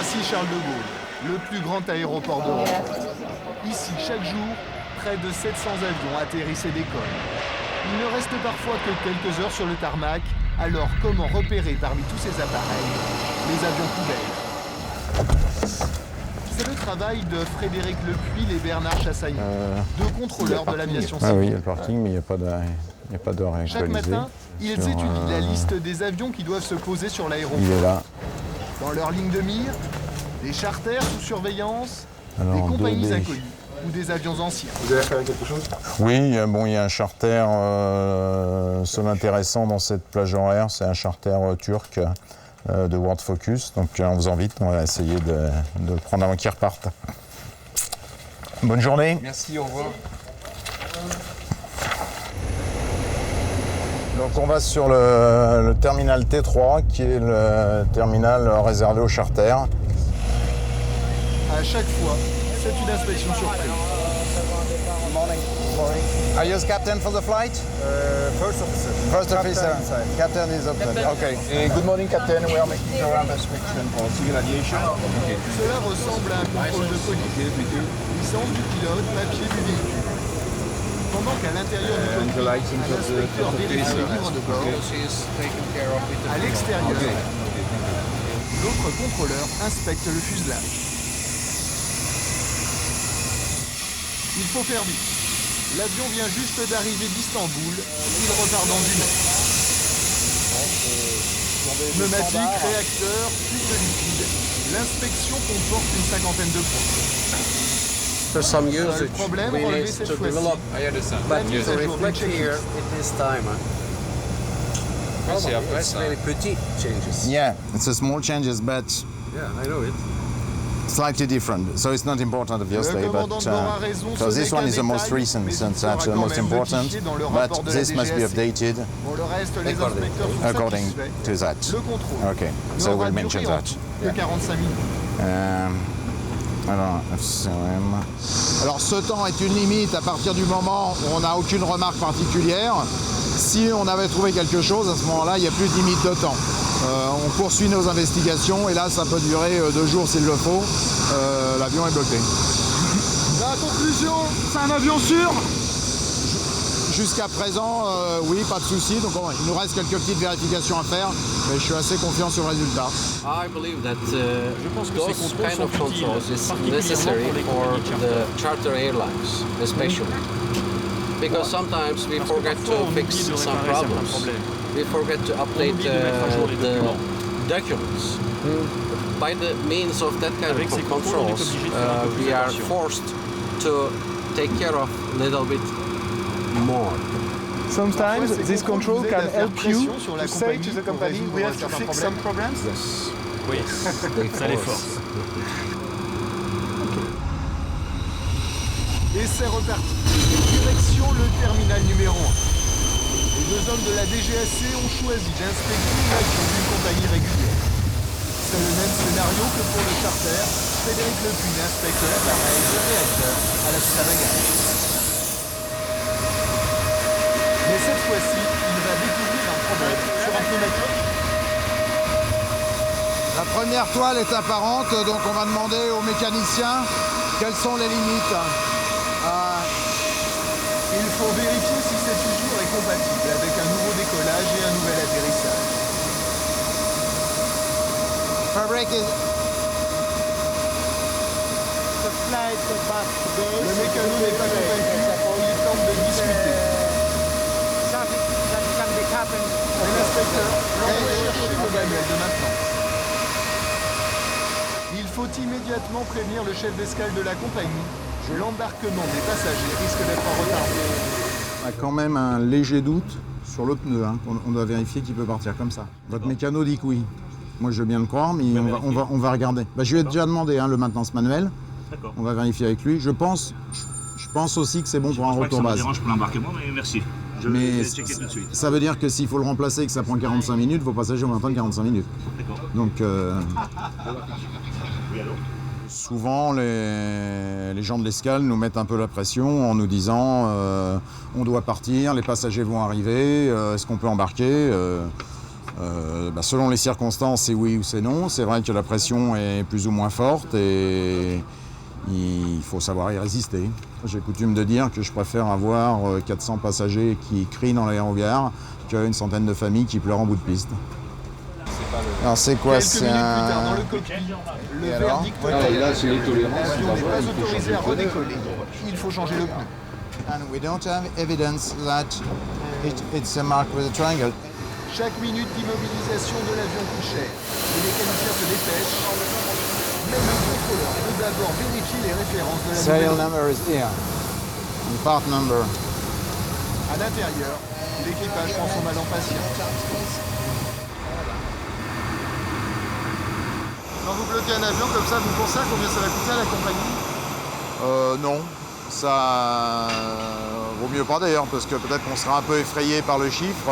Roissy-Charles de Gaulle, le plus grand aéroport d'Europe. Ici, chaque jour, près de 700 avions atterrissent et décollent. Il ne reste parfois que quelques heures sur le tarmac, alors comment repérer parmi tous ces appareils les avions poubelles? C'est le travail de Frédéric Lepuil et Bernard Chassaillon, deux contrôleurs de l'aviation civile. Ah oui, il y a le parking, mais il n'y a pas d'heure actualisée. Chaque matin, ils étudient la liste des avions qui doivent se poser sur l'aéroport. Il est là. Dans leur ligne de mire, des charters sous surveillance, Alors, des compagnies 2D. inconnues ou des avions anciens. Vous avez repéré quelque chose? Oui, il y a un charter seul intéressant dans cette plage horaire, c'est un charter turc de World Focus. Donc on vous invite, on va essayer de le prendre avant qu'il reparte. Bonne journée. Merci, au revoir. Donc on va sur le terminal T3, qui est le terminal réservé aux charters. À chaque fois, c'est une inspection surprise. Are you captain for the flight? First officer. First officer. Captain is open. Okay. Good morning, Captain. We are making a ramp inspection for civil aviation. Cela ressemble à un contrôle de police. Licence du pilote, papier du véhicule. Pendant qu'à l'intérieur du cockpit, un inspecteur vérifie les livres de bord. À l'extérieur, l'autre contrôleur inspecte le fuselage. Il faut faire vite. L'avion vient juste d'arriver d'Istanbul. Il repart dans une heure. Pneumatique, réacteur, fuite de liquide. L'inspection comporte une cinquantaine de points. For some Le usage, problème we relevé need cette to fois-ci. develop, La but mise to à jour du reflect here checklist. it is time. It's very petite changes. Yeah, it's a small changes, but Yeah, I know it. slightly different. So it's not important, obviously, Le but commandant de bord a raison, because ce this n'est one qu'un is the most détail, recent, mais il since faudra that's the quand most même important. notifier dans le rapport But de la this must be DGAC. updated Pour le reste, les According. inspecteurs sont according satisfaits. to that. Le contrôle Okay, so n'aura we'll duré mention en that. tout que 45 minutes. Alors, FCM. Alors ce temps est une limite à partir du moment où on n'a aucune remarque particulière. Si on avait trouvé quelque chose, à ce moment-là, il n'y a plus de limite de temps. On poursuit nos investigations et là, ça peut durer 2 jours s'il le faut. L'avion est bloqué. La conclusion, c'est un avion sûr? Jusqu'à présent, oui, pas de souci. Donc il nous reste quelques petites vérifications à faire, mais je suis assez confiant sur le résultat. I believe that pense que ces those contrôles kind sont of utiles, controls is particulièrement necessary pour les for compagnies the charter airlines, especially. Because sometimes we Parce que forget parfois, to on fix oublie de some réparer certains problems. problèmes. We forget to update oublie de mettre à jour les the documents. documents. By the means of that kind Avec ces of contrôles, on est controls, obligé de faire un peu plus we are attention. forced to take care of a little bit more. Parfois, Sometimes ces this contrôles control vous aident can à faire help you pression sur la to say to the compagnie pour company, we résoudre have to certains fix problèmes. some problems. Oui, ça les force. Et c'est reparti. Direction le terminal numéro 1. Les 2 hommes de la DGAC ont choisi d'inspecter l'avion d'une compagnie régulière. C'est le même scénario que pour le charter. Frédéric Lepuil inspecte l'appareil de réacteur à la suite à bagage. Mais cette fois-ci, il va découvrir un problème sur un pneumatique. La première toile est apparente, donc on va demander aux mécaniciens quelles sont les limites. Il faut vérifier si cette usure est compatible avec un nouveau décollage et un nouvel atterrissage. Fabric is Le mécano n'est pas convaincu, il tente de discuter. Et l'inspecteur l'envoie chercher le manuel de maintenance. Il faut immédiatement prévenir le chef d'escale de la compagnie. L'embarquement des passagers risque d'être en retard. On a quand même un léger doute sur le pneu. On doit vérifier qu'il peut partir comme ça. Votre mécano dit que oui. Moi, je veux bien le croire, mais on va regarder. Je lui ai déjà demandé le maintenance manuel. On va vérifier avec lui. Je pense aussi que c'est bon pour un retour base. Ça me dérange pour l'embarquement, mais merci. Je Mais vais checker tout de suite. ça veut dire que s'il faut le remplacer et que ça prend 45 minutes, vos passagers vont attendre 45 minutes. D'accord. Donc, Oui, allô? souvent, les gens de l'escale nous mettent un peu la pression en nous disant on doit partir, les passagers vont arriver, est-ce qu'on peut embarquer Selon les circonstances, c'est oui ou c'est non. C'est vrai que la pression est plus ou moins forte et il faut savoir y résister. J'ai coutume de dire que je préfère avoir 400 passagers qui crient dans l'aérogare qu'une centaine de familles qui pleurent en bout de piste. Alors c'est quoi? Quelques minutes plus tard dans le cockpit, le verdict est l'avion n'est pas autorisé à redécoller. Il faut changer le pneu. And we don't have evidence that it's a mark with a triangle. Chaque minute d'immobilisation de l'avion coûte cher. Les mécaniciens se dépêchent. Mais le contrôleur peut d'abord vérifier les références de la Serial nouvelle. number is here. And part number. À l'intérieur, l'équipage prend son mal en patience. Quand vous bloquez un avion comme ça, vous pensez à combien ça va coûter à la compagnie? Non, ça vaut mieux pas d'ailleurs, parce que peut-être qu'on sera un peu effrayé par le chiffre.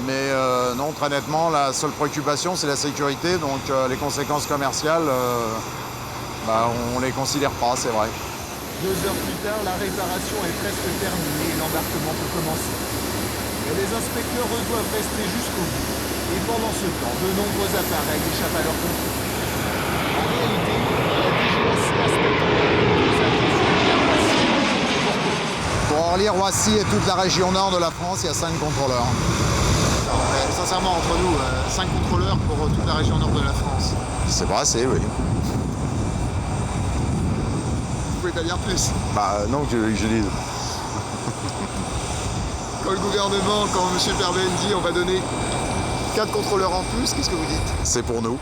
Mais non, très nettement, la seule préoccupation, c'est la sécurité. Donc les conséquences commerciales, on les considère pas, c'est vrai. 2 heures plus tard, la réparation est presque terminée et l'embarquement peut commencer. Mais les inspecteurs, eux, doivent rester jusqu'au bout. Et pendant ce temps, de nombreux appareils échappent à leur contrôle. En réalité, la DGAC inspecte Pour Orly, Roissy et toute la région nord de la France, il y a 5 contrôleurs. sincèrement, entre nous, 5 contrôleurs pour toute la région nord de la France. C'est pas assez, oui. Vous pouvez pas dire plus. Non, que je dise. Quand le gouvernement, quand M. Perben dit on va donner 4 contrôleurs en plus, qu'est-ce que vous dites? C'est pour nous.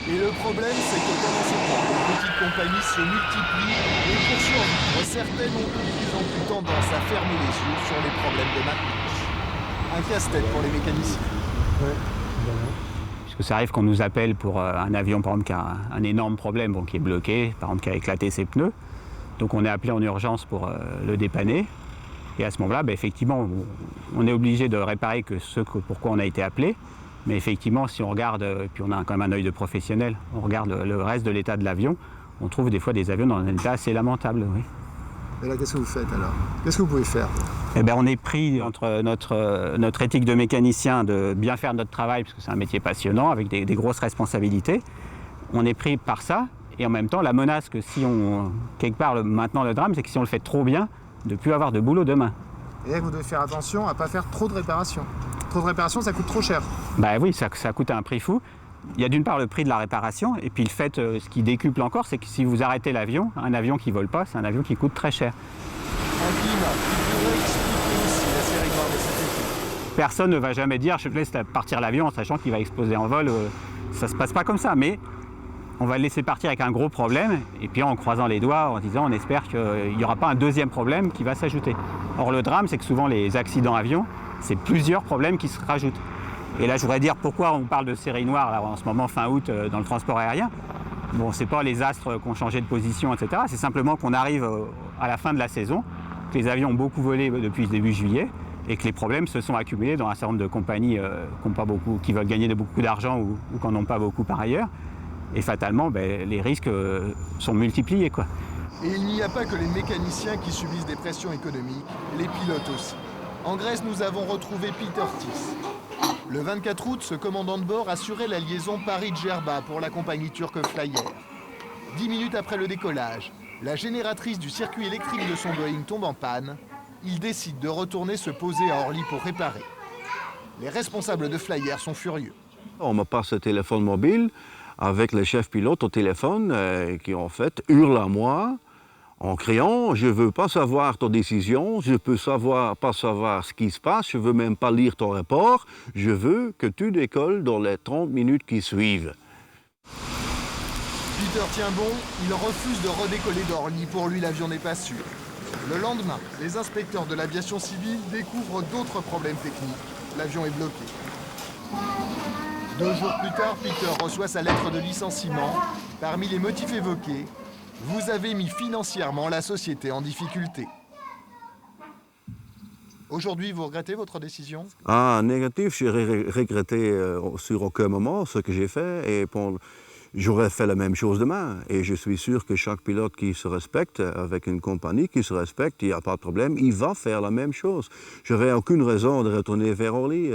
Et le problème, c'est que pendant ce temps, les petites compagnies se multiplient et pour survivre, certaines ont de plus en plus tendance à fermer les yeux sur les problèmes de maintenance. Un casse-tête pour les mécaniciens. Parce que ça arrive qu'on nous appelle pour un avion, par exemple, qui a un énorme problème, qui est bloqué, par exemple, qui a éclaté ses pneus. Donc on est appelé en urgence pour le dépanner. Et à ce moment-là, effectivement, on est obligé de réparer que ce pourquoi on a été appelé. Mais effectivement, si on regarde, puis on a quand même un œil de professionnel, on regarde le reste de l'état de l'avion, on trouve des fois des avions dans un état assez lamentable. Oui. Et là, qu'est-ce que vous faites alors? Qu'est-ce que vous pouvez faire? On est pris entre notre éthique de mécanicien de bien faire notre travail, parce que c'est un métier passionnant, avec des grosses responsabilités. On est pris par ça, et en même temps, la menace que si on... Quelque part, maintenant, le drame, c'est que si on le fait trop bien, de ne plus avoir de boulot demain. Et là, vous devez faire attention à ne pas faire trop de réparations. Trop de réparations, ça coûte trop cher. Oui, ça coûte un prix fou. Il y a d'une part le prix de la réparation, et puis le fait, ce qui décuple encore, c'est que si vous arrêtez l'avion, un avion qui ne vole pas, c'est un avion qui coûte très cher. Un climat qui pourrait expliquer aussi la série noire de cette équipe. Personne ne va jamais dire je laisse partir l'avion en sachant qu'il va exploser en vol. Ça ne se passe pas comme ça, mais on va le laisser partir avec un gros problème, et puis en croisant les doigts, en disant on espère qu'il n'y aura pas un deuxième problème qui va s'ajouter. Or le drame, c'est que souvent les accidents avions, c'est plusieurs problèmes qui se rajoutent. Et là, je voudrais dire pourquoi on parle de série noire là, en ce moment, fin août, dans le transport aérien. Bon, c'est pas les astres qui ont changé de position, etc. C'est simplement qu'on arrive à la fin de la saison, que les avions ont beaucoup volé depuis début juillet, et que les problèmes se sont accumulés dans un certain nombre de compagnies qui veulent gagner beaucoup d'argent ou qui n'en ont pas beaucoup par ailleurs. Et fatalement, les risques sont multipliés, quoi. Et il n'y a pas que les mécaniciens qui subissent des pressions économiques, les pilotes aussi. En Grèce, nous avons retrouvé Peter Tis. Le 24 août, ce commandant de bord assurait la liaison Paris-Djerba pour la compagnie turque Flyer. 10 minutes après le décollage, la génératrice du circuit électrique de son Boeing tombe en panne. Il décide de retourner se poser à Orly pour réparer. Les responsables de Flyer sont furieux. On me passe un téléphone mobile avec le chef pilote au téléphone qui en fait hurle à moi en criant « Je ne veux pas savoir ton décision, je ne peux pas savoir ce qui se passe, je ne veux même pas lire ton rapport, je veux que tu décolles dans les 30 minutes qui suivent. » Peter tient bon, il refuse de redécoller d'Orly, pour lui l'avion n'est pas sûr. Le lendemain, les inspecteurs de l'aviation civile découvrent d'autres problèmes techniques. L'avion est bloqué. 2 jours plus tard, Peter reçoit sa lettre de licenciement. Parmi les motifs évoqués, vous avez mis financièrement la société en difficulté. Aujourd'hui, vous regrettez votre décision? Négatif, j'ai regretté sur aucun moment ce que j'ai fait. Et J'aurais fait la même chose demain. Et je suis sûr que chaque pilote qui se respecte, avec une compagnie qui se respecte, il n'y a pas de problème, il va faire la même chose. Je n'aurais aucune raison de retourner vers Orly.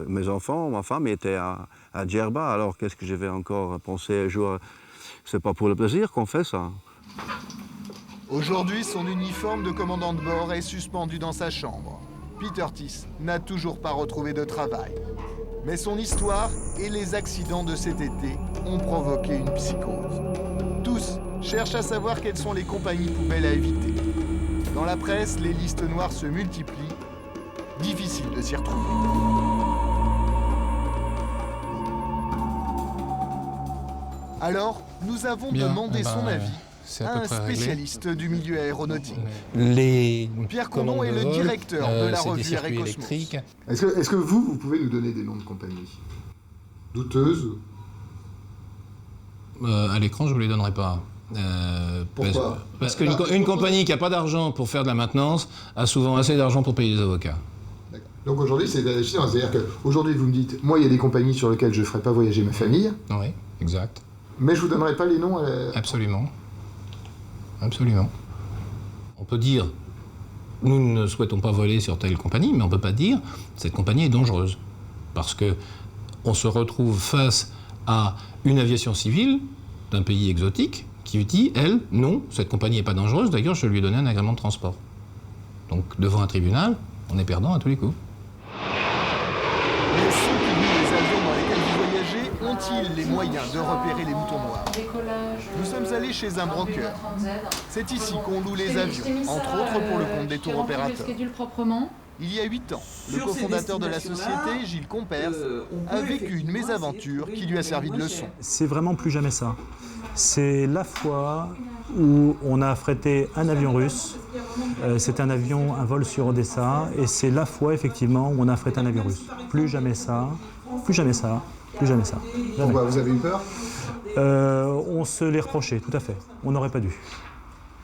Mes enfants, ma femme étaient à Djerba, alors qu'est-ce que je vais encore penser un jour? C'est pas pour le plaisir qu'on fait ça. Aujourd'hui, son uniforme de commandant de bord est suspendu dans sa chambre. Peter Tiss n'a toujours pas retrouvé de travail. Mais son histoire et les accidents de cet été ont provoqué une psychose. Tous cherchent à savoir quelles sont les compagnies poubelles à éviter. Dans la presse, les listes noires se multiplient. Difficile de s'y retrouver. Alors, nous avons demandé son avis à un spécialiste du milieu aéronautique. Pierre Condon est le directeur de la revue Air et Cosmos. Est-ce que vous pouvez nous donner des noms de compagnies douteuses? À l'écran, je ne vous les donnerai pas. Pourquoi? Parce qu'une compagnie qui n'a pas d'argent pour faire de la maintenance a souvent assez d'argent pour payer des avocats. Donc aujourd'hui, c'est-à-dire qu'aujourd'hui, vous me dites, moi, il y a des compagnies sur lesquelles je ne ferai pas voyager ma famille. Oui, exact. Mais je ne vous donnerai pas les noms. Absolument. Absolument. On peut dire, nous ne souhaitons pas voler sur telle compagnie, mais on ne peut pas dire, cette compagnie est dangereuse. Parce qu'on se retrouve face à une aviation civile d'un pays exotique qui dit, elle, non, cette compagnie n'est pas dangereuse, d'ailleurs, je lui ai donné un agrément de transport. Donc, devant un tribunal, on est perdant à tous les coups. Mais ceux qui louent les avions dans lesquels vous voyagez ont-ils les moyens de repérer les moutons noirs? Nous sommes allés chez un broker. C'est ici qu'on loue les avions, entre autres pour le compte des tours opérateurs. Il y a 8 ans, le cofondateur de la société, Gilles Compers, a vécu une mésaventure qui lui a servi de leçon. C'est vraiment plus jamais ça. C'est la fois où on a affrété un avion russe. C'est un vol sur Odessa, et c'est la fois effectivement où on a affrété un avion russe. Plus jamais ça, plus jamais ça, plus jamais ça. Jamais. Pourquoi? Vous avez eu peur? On se l'est reproché, tout à fait. On n'aurait pas dû.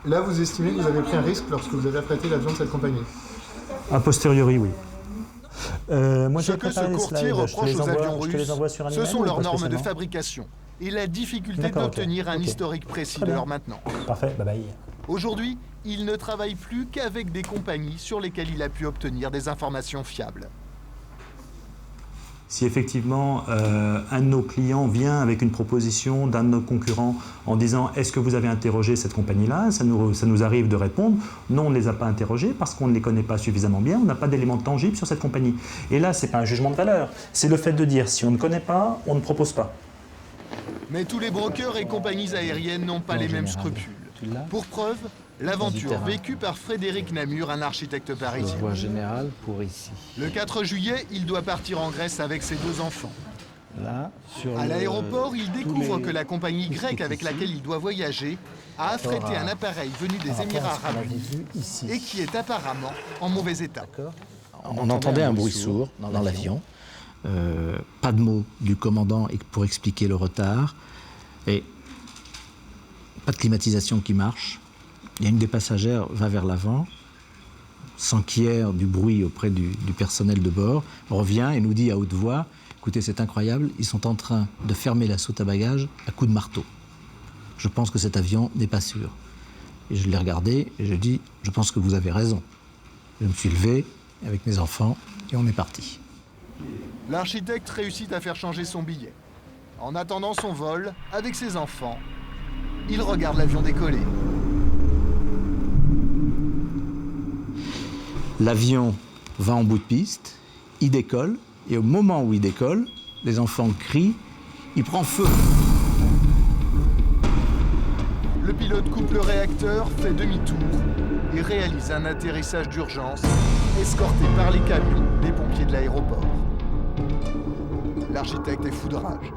Là, vous estimez que vous avez pris un risque lorsque vous avez affrété l'avion de cette compagnie? A posteriori, oui. Moi, Ce que ce courtier reproche aux avions russes, ce sont leurs normes de fabrication et la difficulté d'obtenir un historique précis de leur maintenance. Parfait, bye bye. Aujourd'hui, il ne travaille plus qu'avec des compagnies sur lesquelles il a pu obtenir des informations fiables. Si effectivement un de nos clients vient avec une proposition d'un de nos concurrents en disant « Est-ce que vous avez interrogé cette compagnie-là » ça nous arrive de répondre « Non, on ne les a pas interrogés parce qu'on ne les connaît pas suffisamment bien, on n'a pas d'éléments tangibles sur cette compagnie. » Et là, ce n'est pas un jugement de valeur, c'est le fait de dire « Si on ne connaît pas, on ne propose pas. » Mais tous les brokers et compagnies aériennes n'ont pas les mêmes scrupules. Pour preuve, l'aventure vécue par Frédéric Namur, un architecte parisien. Voie générale pour ici. Le 4 juillet, il doit partir en Grèce avec ses 2 enfants. Là, à l'aéroport, il découvre que la compagnie grecque avec laquelle il doit voyager a affrété un appareil venu des Émirats Arabes Unis et qui est apparemment en mauvais état. On entendait un bruit sourd dans l'avion. Pas de mots du commandant pour expliquer le retard. Et pas de climatisation qui marche. Il y a une des passagères va vers l'avant, sans qu'il y ait du bruit auprès du personnel de bord, revient et nous dit à haute voix « Écoutez, c'est incroyable, ils sont en train de fermer la soute à bagages à coups de marteau. Je pense que cet avion n'est pas sûr. » Et je l'ai regardé et je dis « Je pense que vous avez raison. » Je me suis levé avec mes enfants et on est parti. L'architecte réussit à faire changer son billet. En attendant son vol, avec ses enfants, il regarde l'avion décoller. L'avion va en bout de piste, il décolle, et au moment où il décolle, les enfants crient, il prend feu. Le pilote coupe le réacteur, fait demi-tour et réalise un atterrissage d'urgence, escorté par les camions des pompiers de l'aéroport. L'architecte est fou de rage.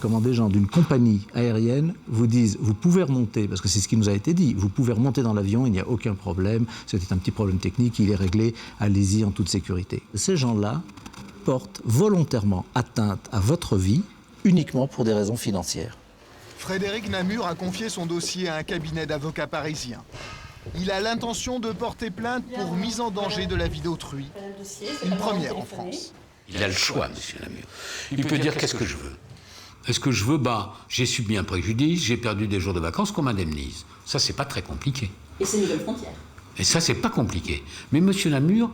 Comment des gens d'une compagnie aérienne vous disent « vous pouvez remonter », parce que c'est ce qui nous a été dit, « vous pouvez remonter dans l'avion, il n'y a aucun problème, c'était un petit problème technique, il est réglé, allez-y en toute sécurité ». Ces gens-là portent volontairement atteinte à votre vie uniquement pour des raisons financières. Frédéric Namur a confié son dossier à un cabinet d'avocats parisiens. Il a l'intention de porter plainte pour mise en danger de la vie d'autrui, une première en France. Il a le choix, monsieur Namur. Il peut dire qu'est-ce que je veux. Est-ce que je veux, j'ai subi un préjudice, j'ai perdu des jours de vacances, qu'on m'indemnise. Ça, c'est pas très compliqué. Et c'est une nouvelle frontière. Et ça, c'est pas compliqué. Mais M. Namur,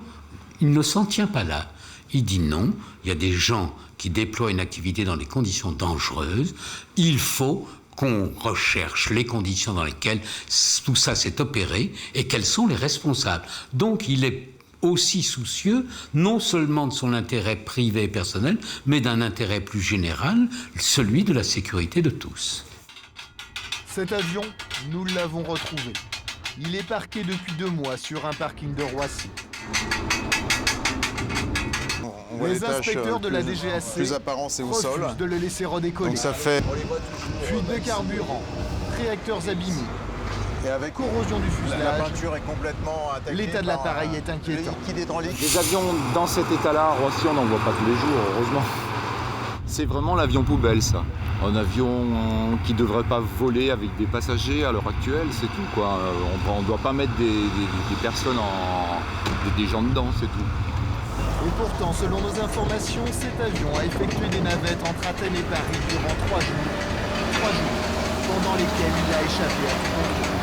il ne s'en tient pas là. Il dit non, il y a des gens qui déploient une activité dans des conditions dangereuses. Il faut qu'on recherche les conditions dans lesquelles tout ça s'est opéré et quels sont les responsables. Donc, il est aussi soucieux, non seulement de son intérêt privé et personnel, mais d'un intérêt plus général, celui de la sécurité de tous. Cet avion, nous l'avons retrouvé. Il est parqué depuis 2 mois sur un parking de Roissy. Les inspecteurs de la DGAC plus apparent, c'est au sol. refusent de le laisser redécoller. Donc ça fait... Fuite de carburant, réacteurs abîmés, Et avec corrosion du la fuselage. peinture est complètement attaquée. L'état de l'appareil est inquiétant. Liquide hydraulique. Des avions dans cet état-là, à Roissy, on n'en voit pas tous les jours, heureusement. C'est vraiment l'avion poubelle, ça. Un avion qui ne devrait pas voler avec des passagers à l'heure actuelle, c'est tout, quoi. On ne doit pas mettre des personnes, des gens dedans, c'est tout. Et pourtant, selon nos informations, cet avion a effectué des navettes entre Athènes et Paris durant 3 jours. 3 jours, pendant lesquels il a échappé à tout contrôle.